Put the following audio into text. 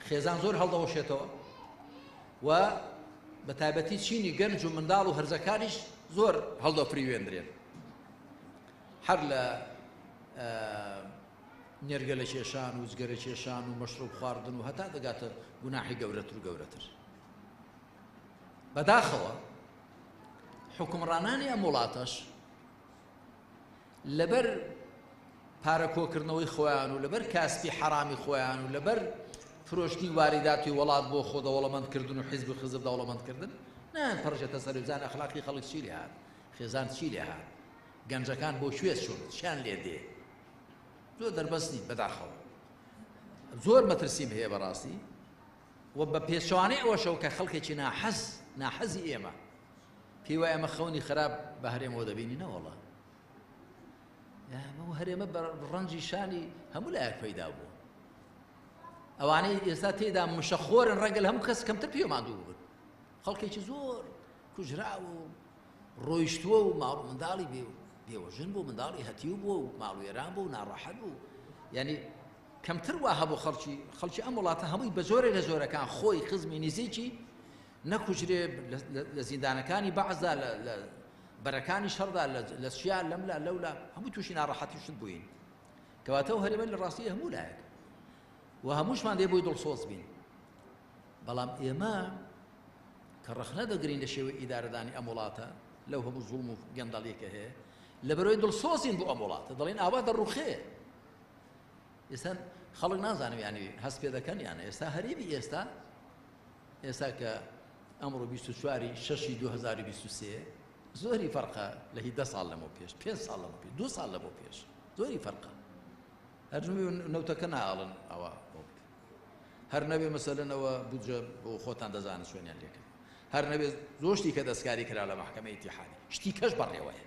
خێزان زۆر هەڵدەوەشێتەوە و بە تایبەتی چینی گەنج و منداڵ و هەرزەکانیش زۆر هەڵدەفریوێندرێن هەر لە نێرگە لە کێشان و جگەرە کێشان و مەشروب خواردن و هەتا دەگاتە گوناحی گەورەتر و گەورەتر. بەداخەوە حکومڕانانی ئەم وڵاتەش لەبەر پارەکۆکردنەوەی خۆیان و لەبەر کاسبی حرامی خۆیان و لەبەر فرۆشتی واریداتی وڵات بۆ خۆ دەوڵەمەندکردن و حیزب و خزب دەوڵەمەندکردن نان پڕژێتە سەر بزان ئەخلاقی خەڵک چی لێ هات، خێزان چی لێ هات، گەنجەکان بۆ کوێ چوون، چیان لێ دێ. زۆر دەربەست نین بەداخەوە. زۆر مەترسیم هەیە بەڕاستی و بە پێچوانەی ئەوەشەوە کە خەڵکێکی ناحەزی ئێمە پێی وایە ئەمە خەونی خراپ بە هەرێمەوە دەبینینە وەڵا. ئەمە هەرێمە بە ڕەنجی شانی هەموو لایەک پەیدا بوو. ئەوانەی ئێستا تێدا مشەخۆرن ڕەنگە هەموو کەس کەمتر پێ مادوو بوون. خەڵکێکی زۆر کوژرا و ڕۆیشتووە و ماڵ منداڵی بێوەژن بوو، منداڵی هەتیو بووە و ماڵوێران بوو و ناڕەحەت بوو. یعنی کەمتر وا هەبوو خەڵکی ئەم وڵاتە هەمووی بە زۆرێ لە زۆرەکان خۆی خزمی نزیکی نەکوژرێ لە زیندانەکانی بەعزدا لە بەرەکانی شەڕدا لە سویان لەملا لەولا هەمووی تووشی ناڕەحەتی شت بووین. کەواتە هەرێمە لە ڕاستی هەموو لایەک و هەمووشمان دێ بۆی دڵسۆز بین. بەڵام ئێمە کە ڕەخنە دەگرین لە شێوەی ئیدارەدانی ئەم وڵاتە لەو هەموو زوڵم و گەندەڵیەکە هەیە لەبەرەوەی دڵسۆزین بۆ ئەم وڵاتە دەڵێن ئاوا دەڕوخێ. ئێستا خەڵک نازانم یانی هەست پێ دەکەن یانە ئێستا هەرێمی ئێستا کە ئەمڕۆ 26/6/2023 زۆری فەرقە لە 10 ساڵ لەمەوە پێش، 5 ساڵ لەمەوە پێش، 2 ساڵ لەمەوە پێش زۆری فەرقە. هەرجومی نەوتەکە ناڵن ئەوە هەر نەبێ مەسەلەنەوە بودجە بۆ خۆتان دەزانن سوێنیان لێکە، هەر نەبێ زۆر شتی کە دەستکاری کرا لە مەحکەمەی ئیتیحادی شتی کەش بەڕێوەیە.